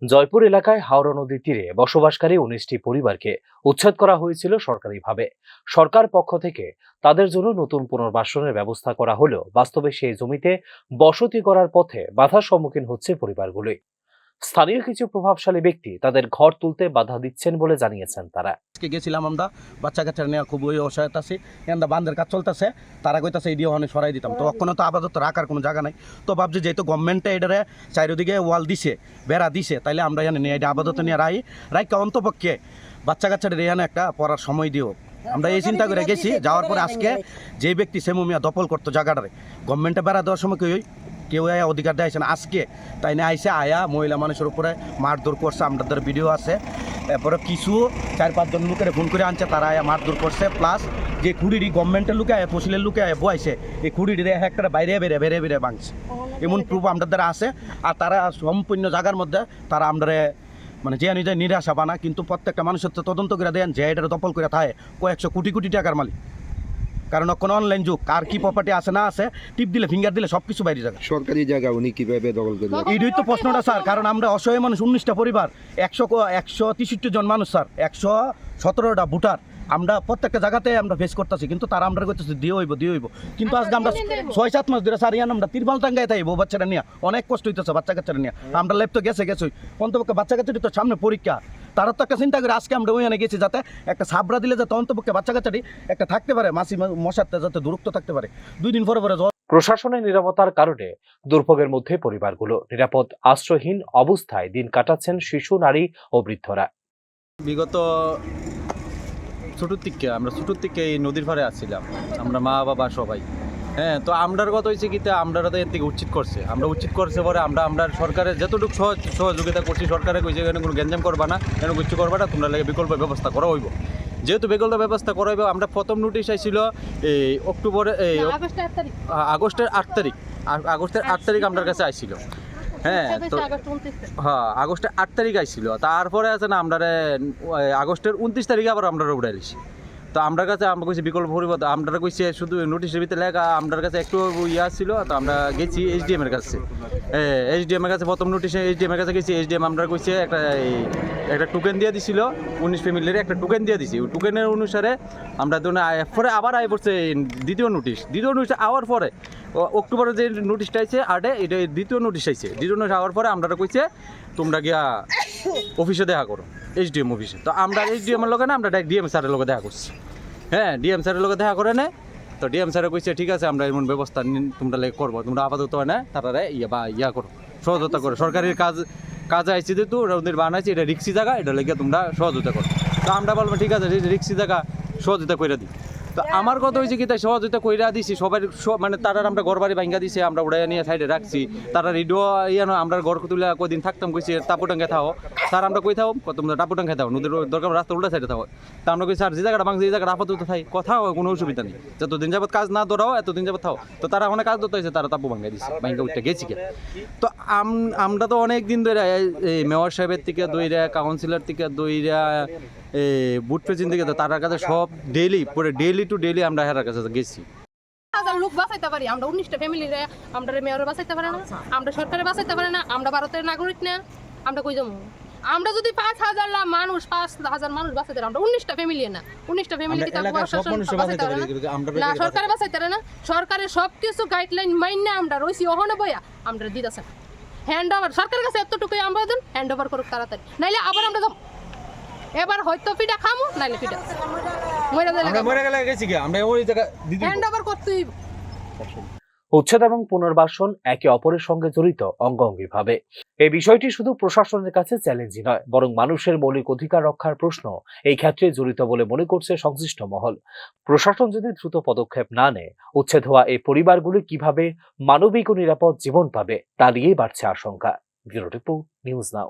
জয়পুর এলাকায় হাওড়া নদীর তীরে বসবাসকারী 19টি পরিবারকে উচ্ছেদ করা হয়েছিল সরকারিভাবে। সরকার পক্ষ থেকে তাদের জন্য নতুন পুনর্বাসনের ব্যবস্থা করা হলেও বাস্তবে সেই জমিতে বসতি করার পথে বাধার সম্মুখীন হচ্ছে পরিবারগুলি। স্থানীয় কিছু প্রভাবশালী ব্যক্তি তাদের ঘর তুলতে বাধা দিচ্ছেন বলে জানিয়েছেন তারা। আজকে গেছিলাম আমরা, বাচ্চা কাচ্চা নিয়ে খুব অসহায়তা আছে, এখানটা বান্ধের কাজ চলতেছে, তারা কইতাছে এই দিয়ে ওখানে সরাই দিতাম, তো ওখানে তো আপাতত রাখার কোনো জায়গা নাই। তো ভাবছি যেহেতু গভর্নমেন্টে এটারে চারিদিকে ওয়াল দিছে, বেড়া দিছে, তাইলে আমরা এখানে নিয়ে এটা আপাতত নিয়ে রাইকা অন্তপক্ষে বাচ্চা কাচ্চাদের এখানে একটা পড়ার সময় দিও। আমরা এই চিন্তা করে গেছি, যাওয়ার পরে আজকে যে ব্যক্তি সেমুমিয়া দখল করতো জায়গাটারে, গভর্নমেন্টে বেড়া দেওয়ার সময় কেউ অধিকার দেয় না, আজকে তাই না আইসে আয়া মহিলা মানুষের উপরে মারধর করছে। আমাদের ভিডিও আছে। এরপরে কিছু 4-5 জন লোকের ফোন করে আনছে, তারা আয়া মারধর করছে। প্লাস যে খুঁড়িটি গভর্নমেন্টের লোকে আয়, তহসিলের লোকে আয় বয়াইছে, এই খুঁড়িটি একটা বাইরে বেড়ে ভাঙছে, এমন প্রুফ আমাদের দ্বারা আছে। আর তারা সম্পূর্ণ জায়গার মধ্যে তারা আমরা মানে যে নিজে নিরাশা বানা, কিন্তু প্রত্যেকটা মানুষের তো তদন্ত করে দেন যে এটা দখল করে থাকে কয়েকশো কোটি কোটি টাকার মালিক। কারণ কোনো অনলাইন যুগ, কার কি প্রপার্টি আছে না আছে, টিপ দিলে ফিঙ্গার দিলে সব কিছু বাইরে যাবে। সরকারি জায়গা উনি কিভাবে দখল করবেন, এইটাই তো প্রশ্নটা স্যার। কারণ আমরা অসহায় মানুষ, 19টা পরিবার, 163 জন মানুষ স্যার, 117টা ভোটার, আমরা প্রত্যেকটা জায়গাতে আমরা ফেস করতেছি, কিন্তু তারা আমরা করতেছি দিয়ে হইব। কিন্তু আজকে আমরা 6-7 মাস ধরে স্যার ইয়ান আমরা তিরপাল টাঙ্গায় থাকি বউ বাচ্চারা নিয়ে, অনেক কষ্ট হইতেছে বাচ্চা কাচ্চারা নিয়ে। আমরা লেপ তো গেছে অন্তপক্ষে বাচ্চা কাচ্চাটি তো সামনে পরীক্ষা, তারা তো একটা চিন্তা করে আজকে আমরা ওইখানে গেছি যাতে একটা সাবরা দিলে যাতে অন্তপক্ষে বাচ্চা কাচ্চাটি একটা থাকতে পারে, মাছি মশাতে যাতে দূরত্ব থাকতে পারে। 2 দিন পরে প্রশাসনের নিরাপত্তার কারণে দুর্ভোগের মধ্যে পরিবারগুলো নিরাপদ আশ্রয়হীন অবস্থায় দিন কাটাচ্ছেন শিশু, নারী ও বৃদ্ধরা। বিগত ছোটোর থেকে এই নদীর পাড়ে আসছিলাম, আমরা মা বাবা সবাই। হ্যাঁ, তো আমরার কথা হয়েছে কি, আমরা তো এর থেকে উচিত করছে পরে আমরা সরকারের যতটুকু সহযোগিতা করছি, সরকারে কইছে এখানে কোনো গ্যাঞ্জাম করবা না, এখানে কিছু করবা না, তোমরা লাগে বিকল্প ব্যবস্থা করা হইব। যেহেতু বিকল্প ব্যবস্থা করা হইব, আমরা প্রথম নোটিশ আইছিল এই আগস্টের 8 তারিখ আমাদের কাছে আইছিল। হ্যাঁ, তো হ্যাঁ, আগস্টের 8 তারিখ আইছিল। তারপরে আছে না আমরা আগস্টের 29 তারিখে আবার আমরা উড়ে দিছি। তো আমরা কাছে আমরা কইছি বিকল্প পরিবর্তন, আমরা কইছি শুধু নোটিশের ভিতরে লেখা, আমার কাছে একটু ইয়া ছিল। তো আমরা গেছি SDM এর কাছে, SDM এর কাছে প্রথম নোটিশে SDM এর কাছে গেছি। SDM আমরা কইছে একটা টোকেন দিয়ে দিছিল, 19 ফ্যামিলির একটা টোকেন দিয়ে দিছি। ওই টোকেনের অনুসারে আমরা পরে আবার আয় পড়ছে দ্বিতীয় নোটিশ আওয়ার পরে অক্টোবরে যে নোটিশটা আইছে আটে, এটা দ্বিতীয় নোটিশ আইছে। দ্বিতীয় নোটিশ আওয়ার পরে আমরা কইছে তোমরা গিয়া অফিসে দেখা করো, SDM অফিসে। তো আমরা SDM এর লগে না, আমরা ডাইরেক্ট DM স্যারের লগে দেখা করছি। হ্যাঁ, DM স্যারের লগে দেখা করে নেয়। তো DM স্যারে কইছে ঠিক আছে, আমরা এমন ব্যবস্থা তোমরা লেগে করবো, তোমরা আপাতত না তারা ইয়া করো, সহযোগিতা করো। সরকারের কাজে আইসি যেহেতু ওদের বানাইছে, এটা রিক্সি জায়গা, এটা লেগে তোমরা সহযোগিতা করো। তো আমরা বলবো ঠিক আছে, রিক্সি জায়গা সহযোগিতা করে দিই। তো আমার কথা হয়েছে কি, তাই সহযোগিতা কইরা দিছি সবাই, মানে তারা আমরা ঘর বাড়ি ভাঙ্গা দিছে, আমরা উড়াইয়া নিয়ে সাইডে রাখছি। তারা রেডিও ইয়ানো আমরা ঘর তুলে কদিন থাকতাম, কইছি টাপুটাঙ্গে থাও স্যার, আমরা কই থাও তোমরা টাপুটাঙ্গে থাও, নদীর দরকার রাস্তা উল্টা সাইডে থাও। তা আমরা কই স্যার যে জায়গাটা ভাঙছে এই জায়গাটা আপাতত থাই, কথা হয় কোনো অসুবিধা নেই, যতদিন যাবত কাজ না ধরাও এতদিন যাবত থাও। তো তারা অনেক কাজ ধরতে হয়েছে, তারা টাপু ভাঙ্গা দিচ্ছে, ভাঙ্গা উঠতে গেছি কে। তো আমরা তো অনেক দিন ধরে এই মেয়র সাহেবের থেকে দইরা, কাউন্সিলর থেকে দইরা, বুট প্রেসিডেন্ট থেকে, তার কাছে সব ডেইলি টু ডেইলি আমরা হেরার কাছে গেছি। লোক বাঁচাইতে পারি আমরা, 19টা ফ্যামিলির আমরা মেয়র বাঁচাইতে পারে না, আমরা সরকারে বাঁচাইতে পারে না, আমরা ভারতের নাগরিক না, আমরা কই যাবো? আমরা যদি 5,000 মানুষ 5,000 মানুষ বাঁচাইতে, আমরা 19টা ফ্যামিলি না, 19টা ফ্যামিলি কি না সরকারে বাঁচাইতে পারে না? সরকারের সবকিছু গাইডলাইন মাইনে আমরা রইছি, ওখানে বইয়া আমরা দিতেছে হ্যান্ড ওভার। সরকারের কাছে এতটুকুই আমরা দেন, হ্যান্ড ওভার করুক তাড়াতাড়ি, নাইলে আবার আমরা যাবো। এবার হয়তো পিঠা খামো, নাইলে পিঠা হ্যান্ড ওভার করতেই। উচ্ছেদ এবং পুনর্বাসন একে অপরের সঙ্গে জড়িত অঙ্গাঙ্গিভাবে। এই বিষয়টি শুধু প্রশাসনের কাছে চ্যালেঞ্জই নয়, বরং মানুষের মৌলিক অধিকার রক্ষার প্রশ্ন এই ক্ষেত্রে জড়িত বলে মনে করছে সংশ্লিষ্ট মহল। প্রশাসন যদি দ্রুত পদক্ষেপ না নেয়, উচ্ছেদ হওয়া এই পরিবারগুলি কিভাবে মানবিক ও নিরাপদ জীবন পাবে তা নিয়েই বাড়ছে আশঙ্কা। Bureau report, news now.